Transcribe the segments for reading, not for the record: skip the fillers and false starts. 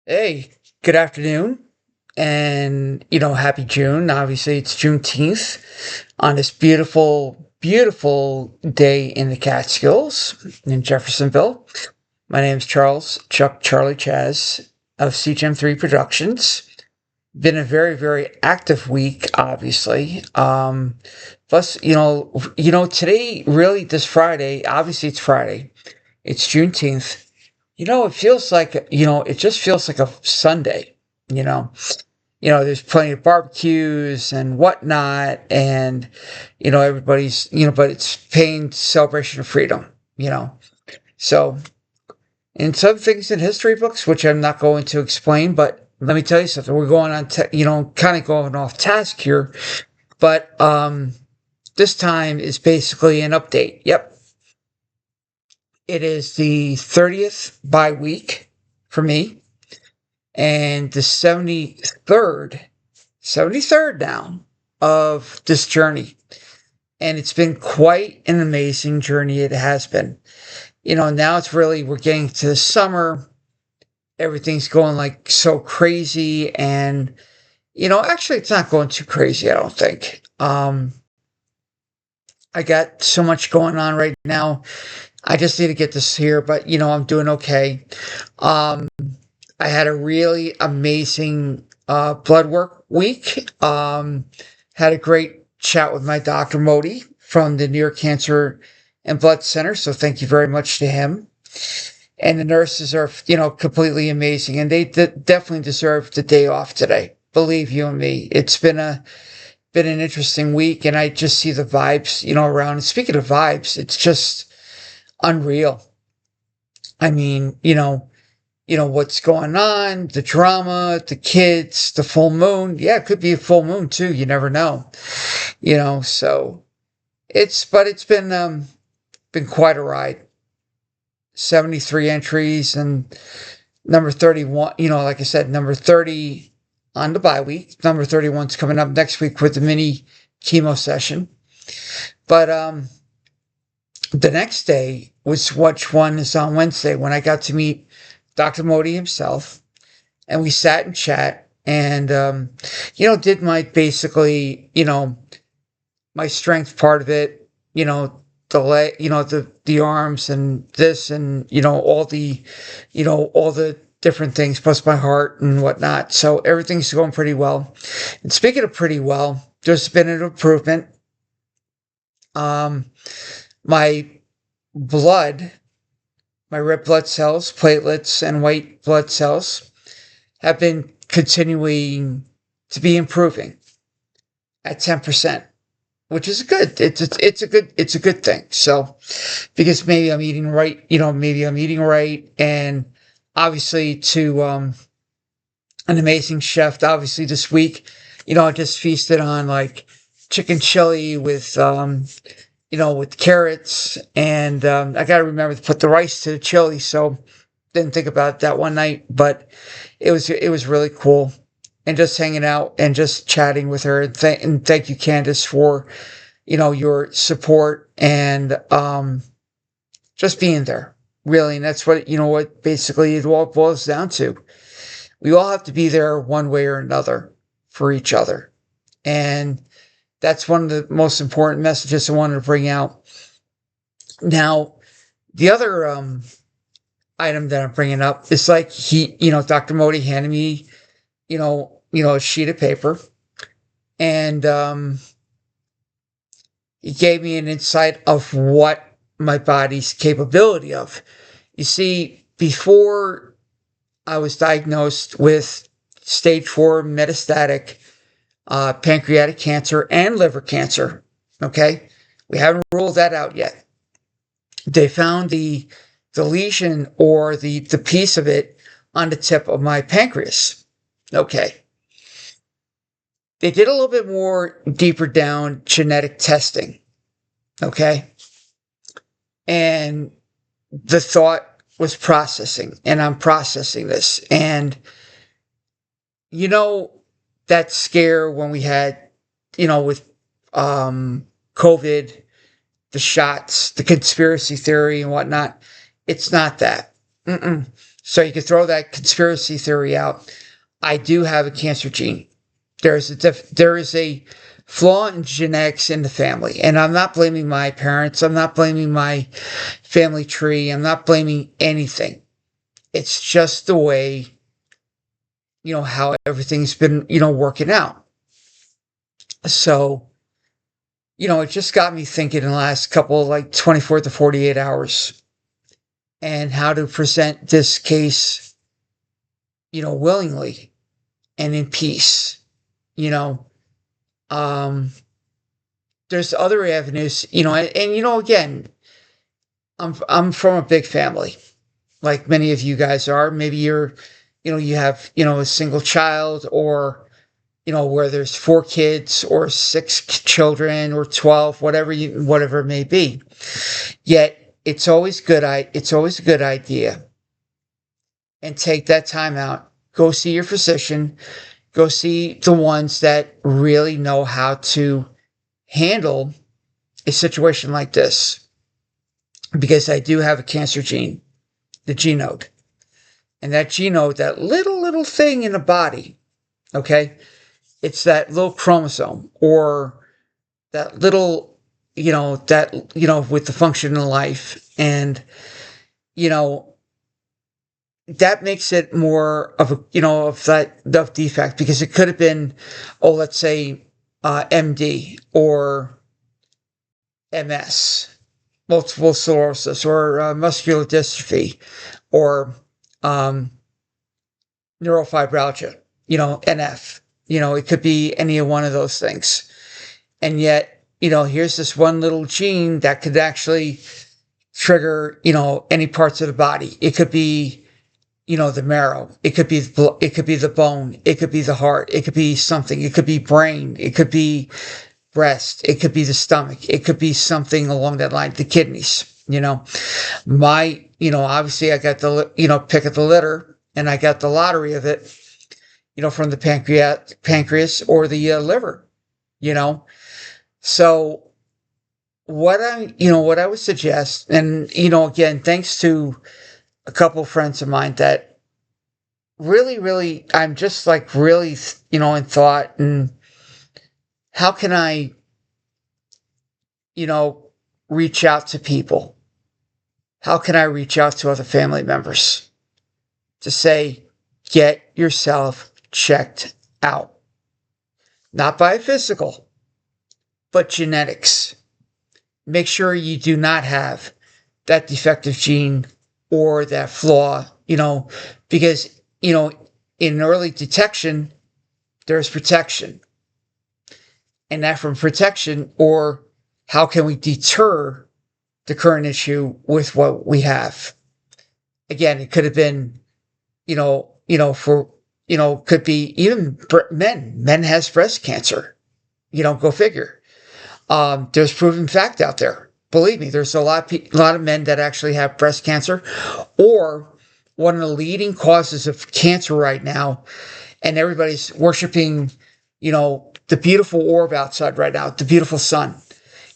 Hey, good afternoon, and happy June. Obviously, it's Juneteenth on this beautiful, beautiful day in the Catskills in Jeffersonville. My name's Chuck Charlie Chaz of CGM3 Productions. Been a very, very active week, obviously. Plus, today, really, this Friday, obviously, it's Friday. It's Juneteenth. It feels like, it just feels like a Sunday, you know. There's plenty of barbecues and whatnot, and, everybody's, but it's paying celebration of freedom, you know. So, in some things in history books, which I'm not going to explain, but let me tell you something. We're going on, kind of going off task here, but this time is basically an update. Yep. It is the 30th bye week for me and the 73rd now of this journey. And it's been quite an amazing journey. It has been. Now we're getting to the summer. Everything's going like so crazy. And, actually, it's not going too crazy, I don't think. I got so much going on right now. I just need to get this here, but I'm doing okay. Um, I had a really amazing blood work week. Had a great chat with my doctor Modi from the New York Cancer and Blood Center. So thank you very much to him. And the nurses are, completely amazing, and they definitely deserve the day off today. Believe you and me, it's been an interesting week, and I just see the vibes, around. And speaking of vibes, it's just unreal. I mean, what's going on, the drama, the kids, the full moon. Yeah, it could be a full moon too. You never know. So it's been quite a ride. 73 entries and number 31, like I said, number 30 on the bye week. Number 31's coming up next week with the mini chemo session. But the next day was which one is on Wednesday when I got to meet Dr. Modi himself, and we sat and chat and, did my basically, my strength part of it, the leg, the arms and this and, all the different things, plus my heart and whatnot. So everything's going pretty well. And speaking of pretty well, there's been an improvement. My blood, my red blood cells, platelets, and white blood cells have been continuing to be improving at 10%, which is good. It's a good thing. So, because maybe I'm eating right, and obviously to an amazing chef. Obviously this week, I just feasted on like chicken chili with carrots, and I got to remember to put the rice to the chili. So didn't think about that one night, but it was really cool, and just hanging out and just chatting with her. And thank you, Candace, for your support and just being there, really. And that's what basically it all boils down to. We all have to be there one way or another for each other, and that's one of the most important messages I wanted to bring out. Now, the other item that I'm bringing up is like Dr. Modi handed me, a sheet of paper, and he gave me an insight of what my body's capability of. You see, before I was diagnosed with stage 4 metastatic pancreatic cancer and liver cancer. Okay, we haven't ruled that out yet. They found the lesion or the piece of it on the tip of my pancreas. Okay, they did a little bit more deeper down genetic testing. Okay, and the thought was processing, and I'm processing this, and that scare when we had, with COVID, the shots, the conspiracy theory and whatnot. It's not that. Mm-mm. So you can throw that conspiracy theory out. I do have a cancer gene. There is a flaw in genetics in the family, and I'm not blaming my parents. I'm not blaming my family tree. I'm not blaming anything. It's just the way, how everything's been, working out. So, it just got me thinking in the last couple, like 24 to 48 hours, and how to present this case, willingly and in peace. You know, um, there's other avenues, again, I'm from a big family, like many of you guys are. Maybe you have, a single child, or where there's 4 kids or 6 children or 12, whatever it may be. Yet it's always a good idea, and take that time out. Go see your physician. Go see the ones that really know how to handle a situation like this. Because I do have a cancer gene, the G node. And that G node, that little thing in the body, okay? It's that little chromosome, or that little, with the function in life. And, you know, that makes it more of of defect, because it could have been, let's say, MD or MS, multiple sclerosis, or muscular dystrophy, or um, neurofibralgia, NF. It could be any one of those things. And yet, here's this one little gene that could actually trigger, any parts of the body. It could be, the marrow. It could be the bone. It could be the heart. It could be something. It could be brain. It could be breast. It could be the stomach. It could be something along that line. The kidneys. Obviously I got the, pick of the litter, and I got the lottery of it, from the pancreas or the liver. So what I would suggest, and again, thanks to a couple of friends of mine that really, I'm just like really, in thought, and how can I, reach out to people? How can I reach out to other family members to say, get yourself checked out? Not by physical, but genetics. Make sure you do not have that defective gene or that flaw, because, in early detection, there's protection. And that from protection, or how can we deter the current issue with what we have? Again, it could have been, could be even men. Men has breast cancer. Go figure. There's proven fact out there. Believe me, there's a lot of men that actually have breast cancer, or one of the leading causes of cancer right now. And everybody's worshiping, the beautiful orb outside right now, the beautiful sun.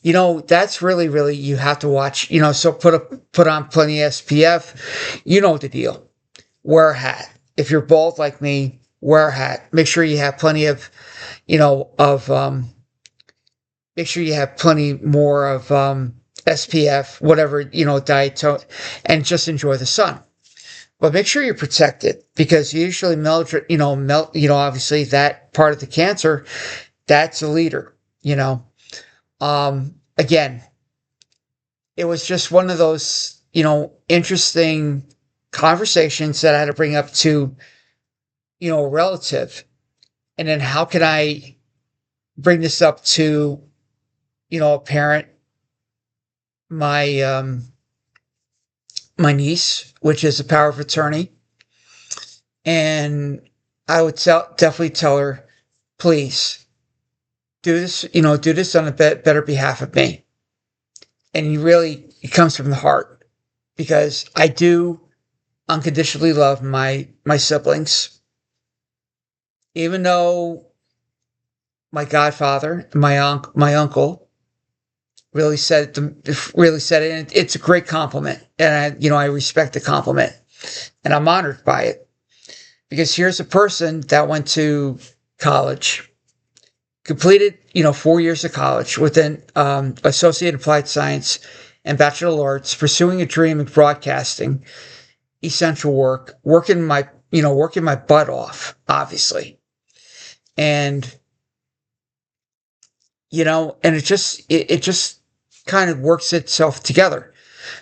That's really, you have to watch, so put on plenty of SPF. You know the deal. Wear a hat. If you're bald like me, wear a hat. Make sure you have plenty of, make sure you have plenty more of, SPF, whatever, diet, and just enjoy the sun. But make sure you're protected, because usually obviously that part of the cancer, that's a leader, Again, it was just one of those, interesting conversations that I had to bring up to, a relative. And then how can I bring this up to, a parent, my niece, which is a power of attorney. And I would definitely tell her, please do this on a better behalf of me. And it comes from the heart, because I do unconditionally love my siblings, even though my godfather, my uncle, really said it, and it's a great compliment, and I respect the compliment. And I'm honored by it because here's a person that went to college, completed, 4 years of college with an associate applied science and bachelor of arts, pursuing a dream in broadcasting, essential work, working my butt off, obviously. And, and it just kind of works itself together.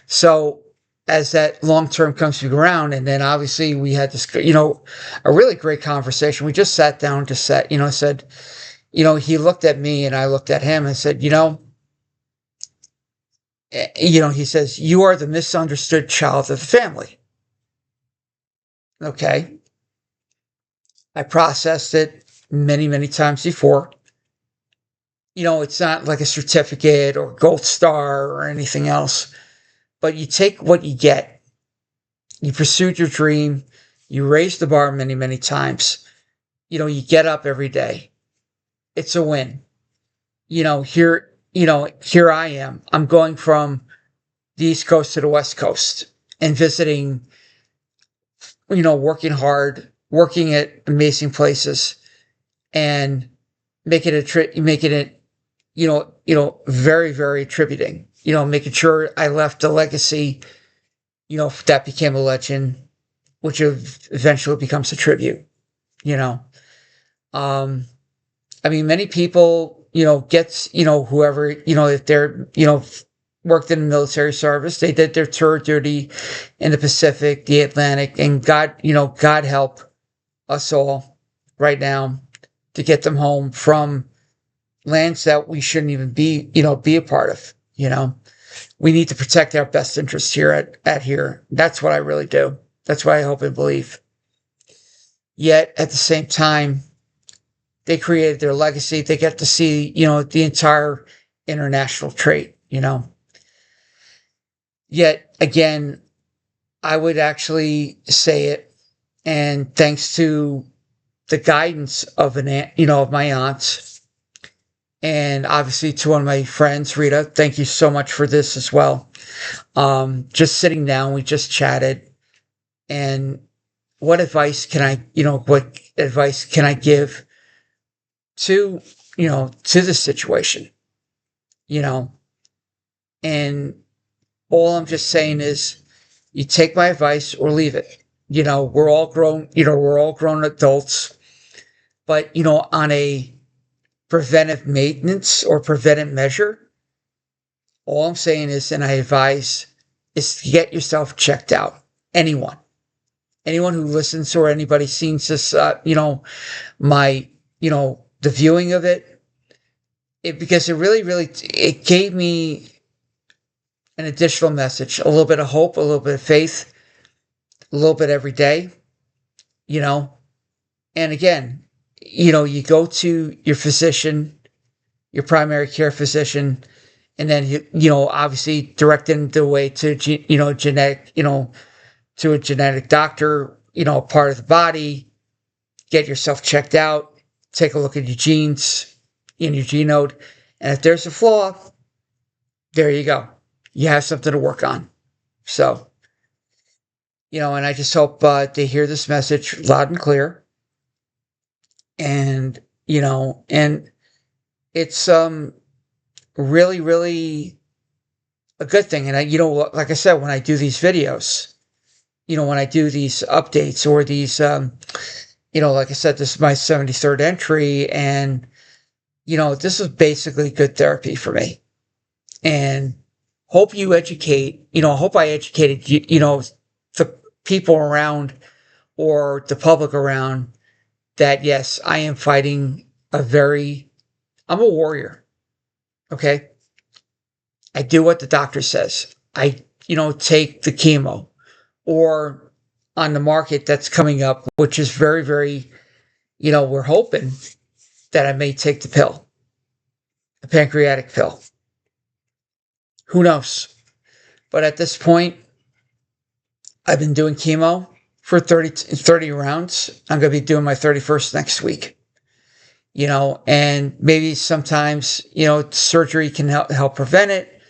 So as that long term comes around, and then obviously we had this, a really great conversation. We just sat down, said, he looked at me and I looked at him and said, he says, you are the misunderstood child of the family. Okay. I processed it many, many times before. It's not like a certificate or gold star or anything else, but you take what you get. You pursued your dream. You raised the bar many, many times. You get up every day. It's a win. Here I am. I'm going from the East Coast to the West Coast and visiting, working hard, working at amazing places and making it, very, very attributing, making sure I left a legacy, that became a legend, which eventually becomes a tribute, many people, gets, whoever, if they're, worked in the military service, they did their tour duty in the Pacific, the Atlantic, and God help us all right now to get them home from lands that we shouldn't even be a part of. We need to protect our best interests here at here. That's what I really do. That's what I hope and believe. Yet at the same time, they created their legacy. They get to see, the entire international trade, Yet again, I would actually say it, and thanks to the guidance of of my aunts, and obviously to one of my friends, Rita. Thank you so much for this as well. Just sitting down, we just chatted, and what advice can I give to the situation, and all I'm just saying is, you take my advice or leave it. We're all grown adults, but on a preventive maintenance or preventive measure, all I'm saying is, and I advise, is to get yourself checked out. Anyone who listens or anybody sees this, my, the viewing of it, because it really, really, it gave me an additional message, a little bit of hope, a little bit of faith, a little bit every day, and again, you go to your physician, your primary care physician, and then, obviously directing the way to, genetic, to a genetic doctor, part of the body, get yourself checked out, take a look at your genes in your genome. And if there's a flaw, there you go. You have something to work on. So, and I just hope they hear this message loud and clear. And, and it's really, really a good thing. And like I said, when I do these videos, when I do these updates or these, like I said, this is my 73rd entry, and, this is basically good therapy for me. And hope you educate, hope I educated the people around or the public around that, yes, I am fighting I'm a warrior. Okay. I do what the doctor says. I, take the chemo, or on the market that's coming up, which is very, very, we're hoping that I may take the pill, a pancreatic pill. Who knows? But at this point, I've been doing chemo for 30 rounds. I'm going to be doing my 31st next week. And maybe sometimes, surgery can help prevent it.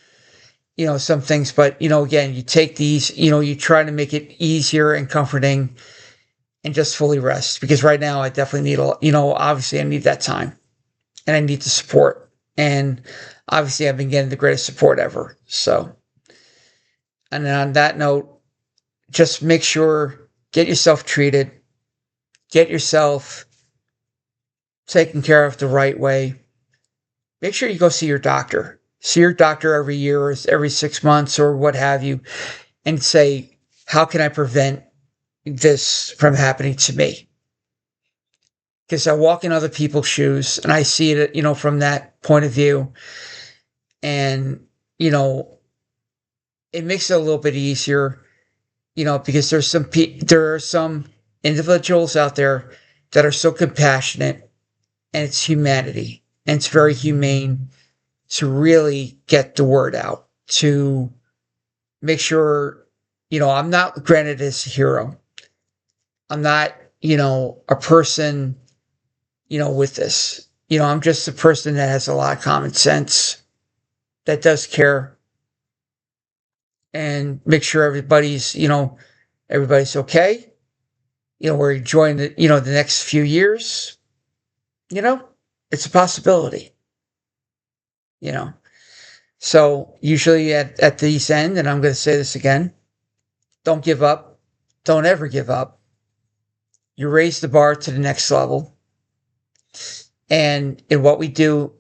some things, but, again, you take these, you try to make it easier and comforting and just fully rest because right now I definitely need obviously I need that time and I need the support. And obviously I've been getting the greatest support ever. So, and then on that note, just make sure, get yourself treated, get yourself taken care of the right way. Make sure you go see your doctor. See your doctor every year or every 6 months or what have you, and say, how can I prevent this from happening to me? Because I walk in other people's shoes and I see it, from that point of view. And, it makes it a little bit easier, because there are some individuals out there that are so compassionate, and it's humanity, and it's very humane to really get the word out, to make sure, I'm not granted as a hero. I'm not, a person, with this. I'm just a person that has a lot of common sense, that does care, and make sure everybody's okay. We're enjoying the next few years. It's a possibility. So usually at these end, and I'm going to say this again, don't give up. Don't ever give up. You raise the bar to the next level. And in what we do,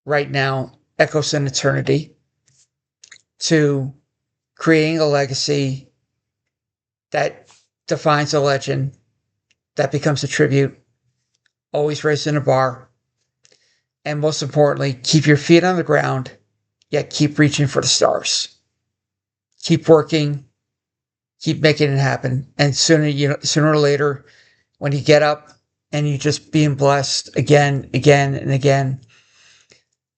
right now, echoes an eternity to creating a legacy that defines a legend, that becomes a tribute, always raising a bar. And most importantly, keep your feet on the ground, yet keep reaching for the stars. Keep working, keep making it happen. And sooner or later, when you get up and you just being blessed again, and again,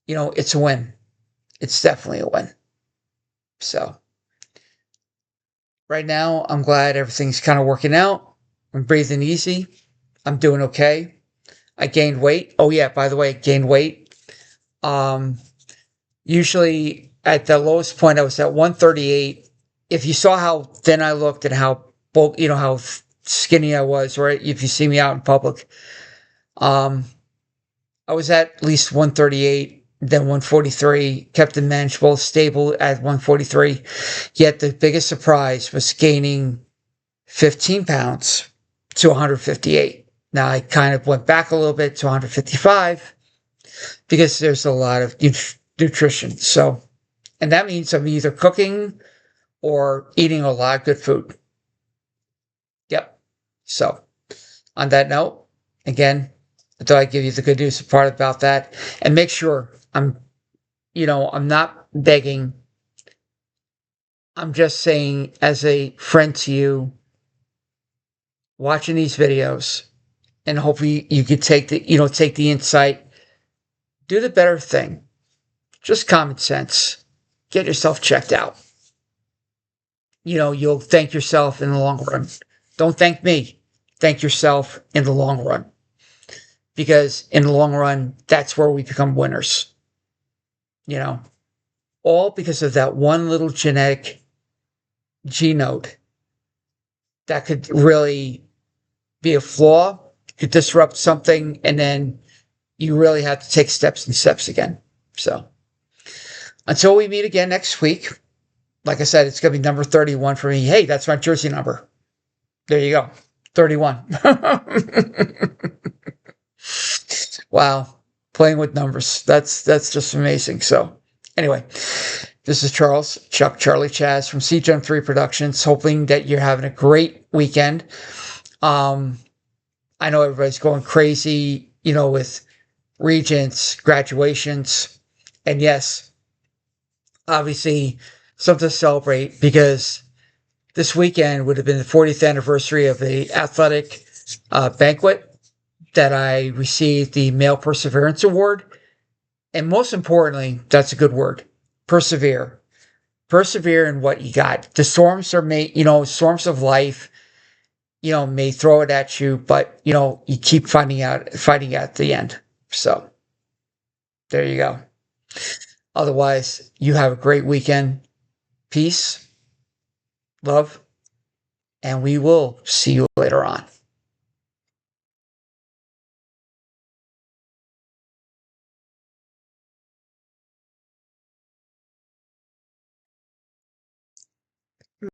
it's a win. It's definitely a win. So right now, I'm glad everything's kind of working out. I'm breathing easy. I'm doing okay. I gained weight. Oh yeah, by the way, gained weight. Usually at the lowest point, I was at 138. If you saw how thin I looked and how how skinny I was, right? If you see me out in public, I was at least 138, then 143, kept it manageable, stable at 143. Yet the biggest surprise was gaining 15 pounds to 158. Now I kind of went back a little bit to 155 because there's a lot of nutrition. So, and that means I'm either cooking or eating a lot of good food. Yep. So, on that note, again, I thought I'd give you the good news part about that, and make sure I'm not begging. I'm just saying, as a friend to you, watching these videos, and hopefully you could take the insight, do the better thing. Just common sense. Get yourself checked out. You'll thank yourself in the long run. Don't thank me. Thank yourself in the long run. Because in the long run, that's where we become winners. All because of that one little genetic G note that could really be a flaw, could disrupt something, and then you really have to take steps and steps again. So until we meet again next week, like I said, it's going to be number 31 for me. Hey, that's my jersey number. There you go. 31. Wow. Playing with numbers. That's just amazing. So anyway, this is Charlie Chaz from CGen 3 Productions, hoping that you're having a great weekend. I know everybody's going crazy, with regents, graduations, and yes, obviously something to celebrate because this weekend would have been the 40th anniversary of the athletic banquet that I received the Male Perseverance Award. And most importantly, that's a good word, persevere. Persevere in what you got. The storms are storms of life, may throw it at you, but, you keep fighting out at the end. So There you go. Otherwise, you have a great weekend. Peace, love, and we will see you later on.